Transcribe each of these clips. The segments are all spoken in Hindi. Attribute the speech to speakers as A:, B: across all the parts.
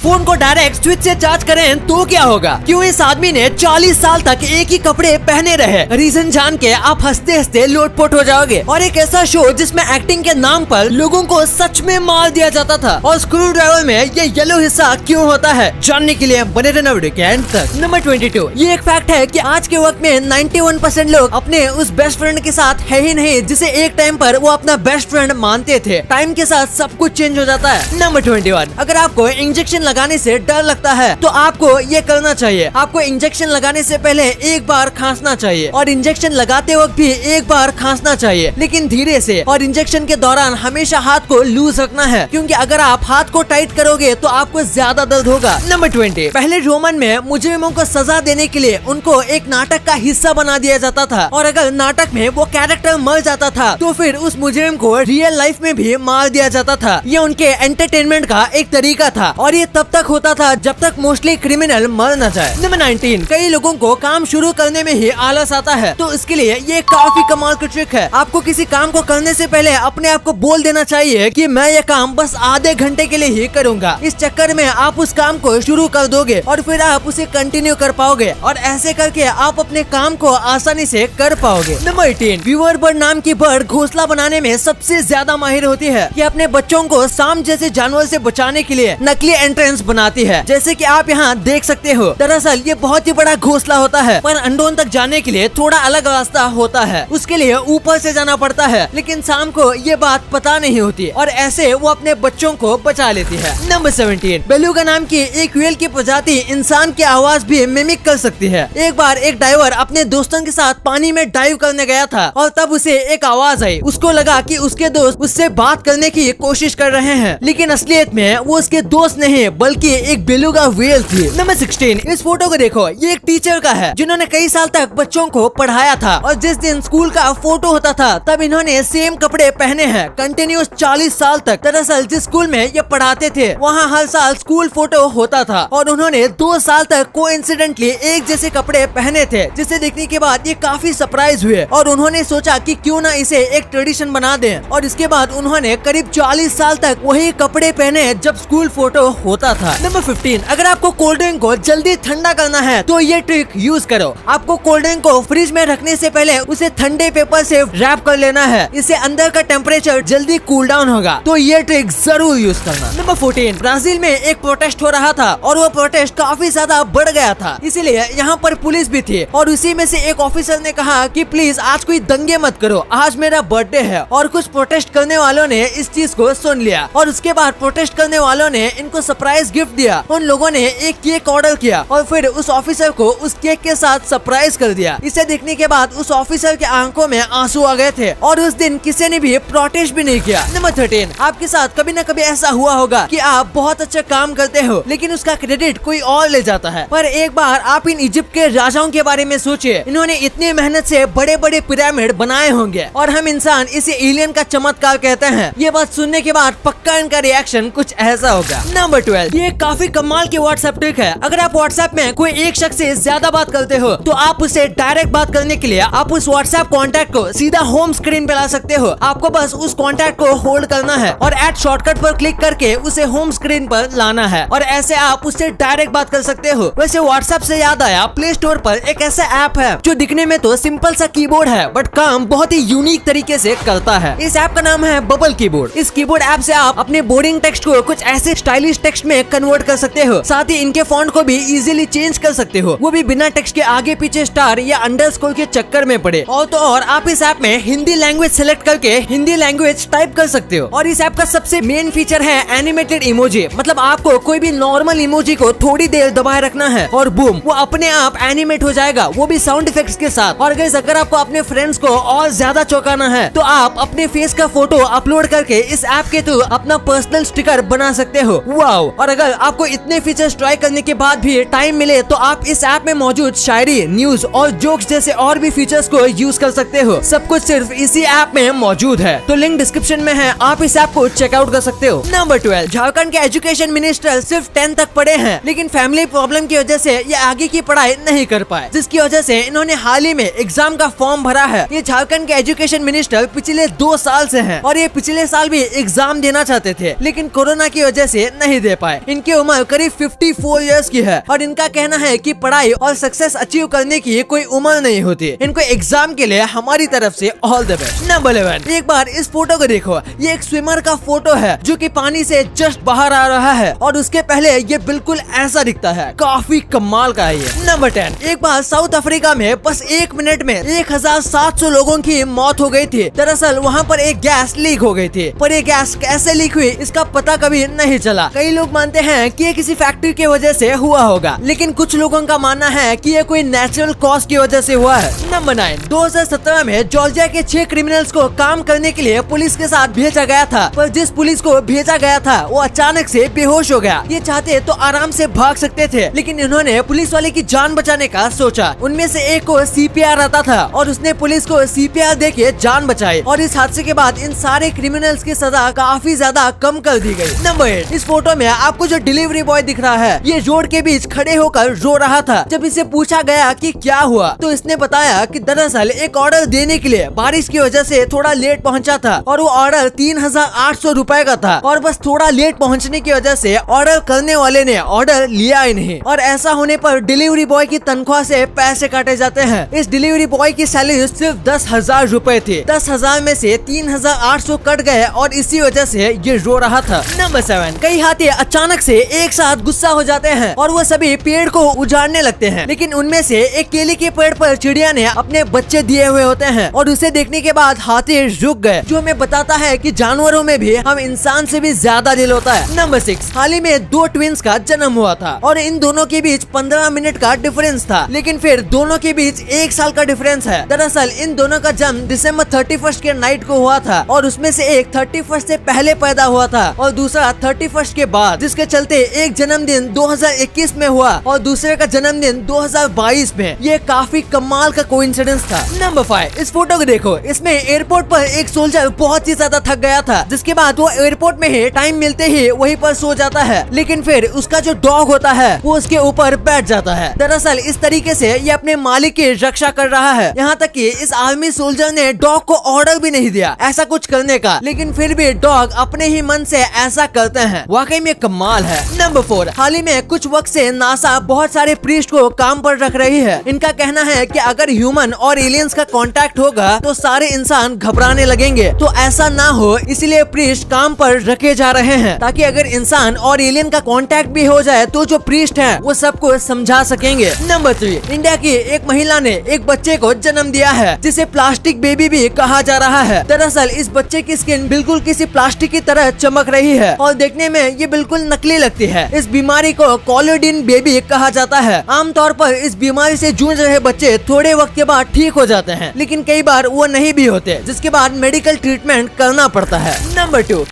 A: फोन को डायरेक्ट स्विच से चार्ज करें तो क्या होगा? क्यों इस आदमी ने 40 साल तक एक ही कपड़े पहने रहे? रीजन जान के आप हंसते हंसते लोटपोट हो जाओगे। और एक ऐसा शो जिसमें एक्टिंग के नाम पर लोगों को सच में मार दिया जाता था। और स्क्रू ड्राइवर में ये येलो हिस्सा क्यों होता है, जानने के लिए बने रहना वीडियो के एंड तक। नंबर 22, ये एक फैक्ट है कि आज के वक्त में 91% लोग अपने उस बेस्ट फ्रेंड के साथ है ही नहीं जिसे एक टाइम पर वो अपना बेस्ट फ्रेंड मानते थे। टाइम के साथ सब कुछ चेंज हो जाता है। नंबर 21, अगर आपको इंजेक्शन लगाने से डर लगता है तो आपको ये करना चाहिए। आपको इंजेक्शन लगाने से पहले एक बार खांसना चाहिए और इंजेक्शन लगाते वक्त भी एक बार खांसना चाहिए, लेकिन धीरे से। और इंजेक्शन के दौरान हमेशा हाथ को लूज रखना है, क्योंकि अगर आप हाथ को टाइट करोगे तो आपको ज्यादा दर्द होगा। नंबर 20, पहले रोमन में मुजरिमों को सजा देने के लिए उनको एक नाटक का हिस्सा बना दिया जाता था, और अगर नाटक में वो कैरेक्टर मर जाता था तो फिर उस मुजरिम को रियल लाइफ में भी मार दिया जाता था। ये उनके एंटरटेनमेंट का एक तरीका था, और ये तब तक होता था जब तक मोस्टली क्रिमिनल मर न जाए। नंबर 19, कई लोगों को काम शुरू करने में ही आलस आता है, तो इसके लिए ये काफी कमाल की ट्रिक है। आपको किसी काम को करने से पहले अपने आप को बोल देना चाहिए कि मैं ये काम बस आधे घंटे के लिए ही करूंगा। इस चक्कर में आप उस काम को शुरू कर दोगे और फिर आप उसे कंटिन्यू कर पाओगे, और ऐसे करके आप अपने काम को आसानी से कर पाओगे। नंबर 18, व्यूअर बर्ड नाम की बर्ड घोंसला बनाने में सबसे ज्यादा माहिर होती है। ये अपने बच्चों को सांप जैसे जानवर से बचाने के लिए नकली एंट्रेंस बनाती है, जैसे कि आप यहाँ देख सकते हो। दरअसल ये बहुत ही बड़ा घोंसला होता है, पर अंडों तक जाने के लिए थोड़ा अलग रास्ता होता है। उसके लिए ऊपर से जाना पड़ता है, लेकिन सांप को ये बात पता नहीं होती, और ऐसे वो अपने बच्चों को बचा लेती है। नंबर 17, बेलुगा नाम की एक व्हेल की प्रजाति इंसान की आवाज भी मिमिक कर सकती है। एक बार एक डाइवर अपने दोस्तों के साथ पानी में डाइव करने गया था, और तब उसे एक आवाज आई। उसको लगा कि उसके दोस्त उससे बात करने की कोशिश कर रहे हैं, लेकिन असलियत में वो उसके दोस्त नहीं बल्कि एक बेलुगा व्हेल थी। नंबर 16, इस फोटो को देखो, ये एक टीचर का है जिन्होंने कई साल तक बच्चों को पढ़ाया था, और जिस दिन स्कूल का फोटो होता था तब इन्होंने सेम कपड़े पहने हैं कंटिन्यूस 40 साल तक। दरअसल जिस स्कूल में ये पढ़ाते थे वहाँ हर साल स्कूल फोटो होता था, और उन्होंने 2 साल तक कोइंसिडेंटली एक जैसे कपड़े पहने थे, जिसे देखने के बाद ये काफी सरप्राइज हुए, और उन्होंने सोचा कि क्यों ना इसे एक ट्रेडिशन बना दें। और इसके बाद उन्होंने करीब 40 साल तक वही कपड़े पहने जब स्कूल फोटो होता था। नंबर 15, अगर आपको कोल्ड ड्रिंक को जल्दी ठंडा करना है तो ये ट्रिक यूज करो। आपको कोल्ड ड्रिंक को फ्रिज में रखने से पहले उसे ठंडे पेपर से रैप कर लेना है, इससे अंदर का टेम्परेचर जल्दी कूल डाउन होगा, तो ये ट्रिक जरूर यूज करना। नंबर 14, ब्राजील में एक प्रोटेस्ट हो रहा था, और वो प्रोटेस्ट काफी ज्यादा बढ़ गया था, इसीलिए यहाँ पर पुलिस भी थी, और उसी में से एक ऑफिसर ने कहा कि प्लीज आज कोई दंगे मत करो, आज मेरा बर्थडे है। और कुछ प्रोटेस्ट करने वालों ने इस चीज को सुन लिया, और उसके बाद प्रोटेस्ट करने वालों ने इनको सरप्राइज गिफ्ट दिया। उन लोगों ने एक केक ऑर्डर किया और फिर उस ऑफिसर को उस केक के साथ सरप्राइज कर दिया। इसे देखने के बाद उस ऑफिसर के आंखों में आंसू आ गए थे, और उस दिन किसी ने भी प्रोटेस्ट भी नहीं किया। नंबर 13, आपके साथ कभी न कभी ऐसा हुआ होगा कि आप बहुत अच्छा काम करते हो, लेकिन उसका क्रेडिट कोई और ले जाता है। पर एक बार आप इन इजिप्ट के राजाओं के बारे में सोचिए, इन्होंने इतनी मेहनत से बड़े बड़े पिरामिड बनाए होंगे, और हम इंसान इसे एलियन का चमत्कार कहते हैं। ये बात सुनने के बाद पक्का इनका रिएक्शन कुछ ऐसा होगा। नंबर 12, ये काफी कमाल की व्हाट्सएप ट्रिक है। अगर आप व्हाट्सएप में कोई एक शख्स से ज्यादा बात करते हो तो आप उससे डायरेक्ट बात करने के लिए आप उस व्हाट्सएप कॉन्टैक्ट को सीधा होम स्क्रीन पे ला सकते हो। आपको बस उस कॉन्टैक्ट को होल्ड करना है और ऐड शॉर्टकट पर क्लिक करके उसे होम स्क्रीन पर लाना है, और ऐसे आप उससे डायरेक्ट बात कर सकते हो। वैसे व्हाट्सएप से याद आया, प्ले स्टोर पर एक ऐसा ऐप है जो दिखने में तो सिंपल सा कीबोर्ड है, बट काम बहुत ही यूनिक तरीके से करता है। इस ऐप का नाम है बबल कीबोर्ड। इस कीबोर्ड ऐप से आप अपने बोरिंग टेक्स्ट को कुछ ऐसे स्टाइलिश टेक्स्ट में कन्वर्ट कर सकते हो, साथ ही इनके फॉन्ट को भी इजीली चेंज कर सकते हो, वो भी बिना टेक्स्ट के आगे पीछे स्टार या अंडरस्कोर के चक्कर में पड़े। और तो और आप इस ऐप में हिंदी लैंग्वेज सेलेक्ट करके हिंदी लैंग्वेज टाइप कर सकते हो। और इस ऐप का सबसे मेन फीचर है एनिमेटेड इमोजी, मतलब आपको कोई भी नॉर्मल इमोजी को थोड़ी देर दबाए रखना है और बूम, वो अपने आप एनिमेट हो जाएगा, वो भी साउंड इफेक्ट्स के साथ। और गाइस, अगर आपको अपने फ्रेंड्स को और ज्यादा चौंकाना है तो आप अपने फेस का फोटो अपलोड करके इस ऐप के थ्रू अपना पर्सनल स्टिकर बना सकते हो। वाओ! और अगर आपको इतने फीचर्स ट्राई करने के बाद भी टाइम मिले तो आप इस ऐप में मौजूद शायरी, न्यूज और जोक्स जैसे और भी फीचर्स को यूज कर सकते हो। सब कुछ सिर्फ इसी ऐप में मौजूद है, तो लिंक डिस्क्रिप्शन में है, आप इस ऐप को चेकआउट कर सकते हो। नंबर 12, झारखंड के एजुकेशन मिनिस्टर सिर्फ 10 तक पढ़े हैं, लेकिन फैमिली प्रॉब्लम की वजह से ये आगे की पढ़ाई नहीं कर पाए, जिसकी वजह से इन्होंने हाल ही में एग्जाम का फॉर्म भरा है। ये झारखंड के एजुकेशन मिनिस्टर पिछले 2 साल से हैं, और ये पिछले साल भी एग्जाम देना चाहते थे, लेकिन कोरोना की वजह से नहीं दे पाए। फाइव। इनकी उम्र करीब 54 इयर्स की है और इनका कहना है कि पढ़ाई और सक्सेस अचीव करने की कोई उम्र नहीं होती। इनको एग्जाम के लिए हमारी तरफ से ऑल द बेस्ट। नंबर 11, एक बार इस फोटो को देखो। ये एक स्विमर का फोटो है जो कि पानी से जस्ट बाहर आ रहा है और उसके पहले ये बिल्कुल ऐसा दिखता है। काफी कमाल का है ये। नंबर 10, एक बार साउथ अफ्रीका में बस 1 मिनट में 1700 लोगों की मौत हो गई थी। दरअसल वहाँ पर एक गैस लीक हो गई थी, पर ये गैस कैसे लीक हुई इसका पता कभी नहीं चला। कई लोग मानते हैं कि ये किसी फैक्ट्री की वजह से हुआ होगा, लेकिन कुछ लोगों का मानना है कि ये कोई नेचुरल कॉज की वजह से हुआ है। नंबर 9, 2017 में जॉर्जिया के 6 क्रिमिनल्स को काम करने के लिए पुलिस के साथ भेजा गया था, पर जिस पुलिस को भेजा गया था वो अचानक से बेहोश हो गया। ये चाहते तो आराम से भाग सकते थे, लेकिन इन्होंने पुलिस वाले की जान बचाने का सोचा। उनमें से एक को CPR आता था और उसने पुलिस को CPR देके जान बचाई और इस हादसे के बाद इन सारे क्रिमिनल्स की सजा काफी ज्यादा कम कर दी गई। नंबर 8, इस फोटो में आपको जो डिलीवरी बॉय दिख रहा है ये रोड के बीच खड़े होकर रो रहा था। जब इसे पूछा गया कि क्या हुआ तो इसने बताया कि दरअसल एक ऑर्डर देने के लिए बारिश की वजह से थोड़ा लेट पहुंचा था और वो ऑर्डर 3800 रुपए का था और बस थोड़ा लेट पहुंचने की वजह से ऑर्डर करने वाले ने ऑर्डर लिया ही नहीं और ऐसा होने पर डिलीवरी बॉय की तनख्वाह से पैसे काटे जाते हैं। इस डिलीवरी बॉय की सैलरी सिर्फ 10,000 रुपए थी। 10,000 में से 3,800 कट गए और इसी वजह से ये रो रहा था। नंबर 7, कई हाथी अचानक से एक साथ गुस्सा हो जाते हैं और वो सभी पेड़ को उजाड़ने लगते हैं, लेकिन उनमें से एक केले के पेड़ पर चिड़िया ने अपने बच्चे दिए हुए होते हैं और उसे देखने के बाद हाथी रुक गए, जो हमें बताता है कि जानवरों में भी हम इंसान से भी ज्यादा दिल होता है। नंबर 6, हाल ही में 2 ट्विंस का जन्म हुआ था और इन दोनों के बीच 15 मिनट का डिफरेंस था, लेकिन फिर दोनों के बीच 1 साल का डिफरेंस है। दरअसल इन दोनों का जन्म दिसंबर 31 के नाइट को हुआ था और उसमें से एक 31 से पहले पैदा हुआ था और दूसरा 31 के बाद, जिसके चलते एक जन्मदिन 2021 में हुआ और दूसरे का जन्मदिन 2022 में। ये काफी कमाल का कोइंसिडेंस था। नंबर 5, इस फोटो को देखो। इसमें एयरपोर्ट पर एक सोल्जर बहुत ही ज्यादा थक गया था, जिसके बाद वो एयरपोर्ट में ही टाइम मिलते ही वहीं पर सो जाता है, लेकिन फिर उसका जो डॉग होता है वो उसके ऊपर बैठ जाता है। दरअसल इस तरीके से ये अपने मालिक की रक्षा कर रहा है, यहाँ तक कि इस आर्मी सोल्जर ने डॉग को ऑर्डर भी नहीं दिया ऐसा कुछ करने का, लेकिन फिर भी डॉग अपने ही मन से ऐसा करते हैं। वाकई में कमाल है। नंबर 4, हाल ही में कुछ वक्त से नासा बहुत सारे प्रीस्ट को काम पर रख रही है। इनका कहना है कि अगर ह्यूमन और एलियंस का कांटेक्ट होगा तो सारे इंसान घबराने लगेंगे, तो ऐसा ना हो इसलिए प्रीस्ट काम पर रखे जा रहे हैं, ताकि अगर इंसान और एलियन का कांटेक्ट भी हो जाए तो जो प्रीस्ट हैं वो सबको समझा सकेंगे। नंबर 3, इंडिया की एक महिला ने एक बच्चे को जन्म दिया है जिसे प्लास्टिक बेबी भी कहा जा रहा है। दरअसल इस बच्चे की स्किन बिल्कुल किसी प्लास्टिक की तरह चमक रही है और देखने में ये बिल्कुल नकली लगती है। इस बीमारी को कोलोडिन बेबी कहा जाता है। आमतौर पर इस बीमारी से जूझ रहे बच्चे थोड़े वक्त के बाद ठीक हो जाते हैं, लेकिन कई बार वो नहीं भी होते, जिसके बाद मेडिकल ट्रीटमेंट करना पड़ता है। नंबर 2,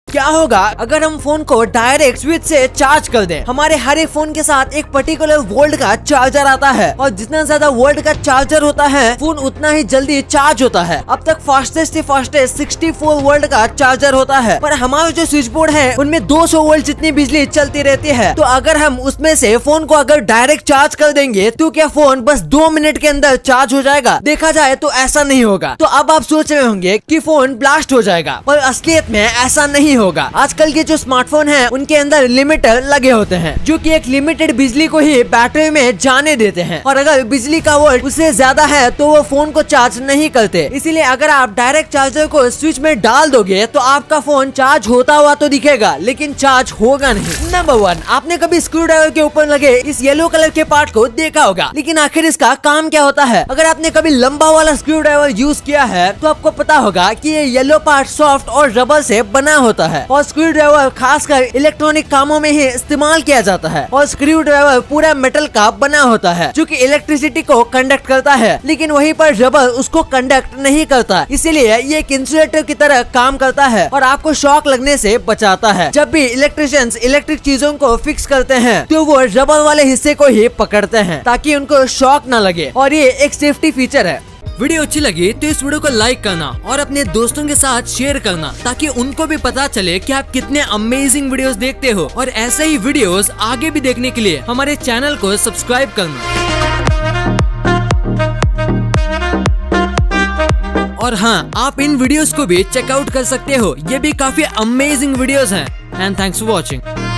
A: क्या होगा अगर हम फोन को डायरेक्ट स्विच से चार्ज कर दें। हमारे हर एक फोन के साथ एक पर्टिकुलर वोल्ट का चार्जर आता है और जितना ज्यादा वोल्ट का चार्जर होता है फोन उतना ही जल्दी चार्ज होता है। अब तक फास्टेस्ट से फास्टेस्ट 64 वोल्ट का चार्जर होता है, पर हमारे जो स्विच बोर्ड है उनमें 200 वोल्ट जितनी बिजली चलती रहती है। तो अगर हम उसमें से फोन को अगर डायरेक्ट चार्ज कर देंगे तो क्या फोन बस 2 मिनट के अंदर चार्ज हो जाएगा? देखा जाए तो ऐसा नहीं होगा। तो अब आप सोच रहे होंगे कि फोन ब्लास्ट हो जाएगा, पर असलियत में ऐसा नहीं होगा। आजकल के जो स्मार्टफोन हैं उनके अंदर लिमिटर लगे होते हैं जो कि एक लिमिटेड बिजली को ही बैटरी में जाने देते हैं, और अगर बिजली का वोल्ट उससे ज्यादा है तो वो फोन को चार्ज नहीं करते। इसीलिए अगर आप डायरेक्ट चार्जर को स्विच में डाल दोगे तो आपका फोन चार्ज होता हुआ तो दिखेगा, लेकिन चार्ज होगा नहीं। नंबर 1, आपने कभी स्क्रू ड्राइवर के ऊपर लगे इस येलो कलर के पार्ट को देखा होगा, लेकिन आखिर इसका काम क्या होता है? अगर आपने कभी लंबा वाला स्क्रू ड्राइवर यूज किया है तो आपको पता होगा कि ये येलो पार्ट सॉफ्ट और रबर से बना होता है और स्क्रू ड्राइवर खासकर इलेक्ट्रॉनिक कामों में ही इस्तेमाल किया जाता है। और स्क्रू ड्राइवर पूरा मेटल का बना होता है जो कि इलेक्ट्रिसिटी को कंडक्ट करता है, लेकिन वहीं पर रबर उसको कंडक्ट नहीं करता, इसीलिए ये एक इंसुलेटर की तरह काम करता है और आपको शॉक लगने से बचाता है। जब भी इलेक्ट्रिशियंस इलेक्ट्रिक चीजों को फिक्स करते हैं तो वो रबर वाले हिस्से को ही पकड़ते हैं ताकि उनको शॉक न लगे, और ये एक सेफ्टी फीचर है। वीडियो अच्छी लगी तो इस वीडियो को लाइक करना और अपने दोस्तों के साथ शेयर करना, ताकि उनको भी पता चले कि आप कितने अमेजिंग वीडियोस देखते हो। और ऐसे ही वीडियोस आगे भी देखने के लिए हमारे चैनल को सब्सक्राइब करना। और हाँ, आप इन वीडियोस को भी चेकआउट कर सकते हो, ये भी काफी अमेजिंग वीडियोस हैं। And thanks for watching.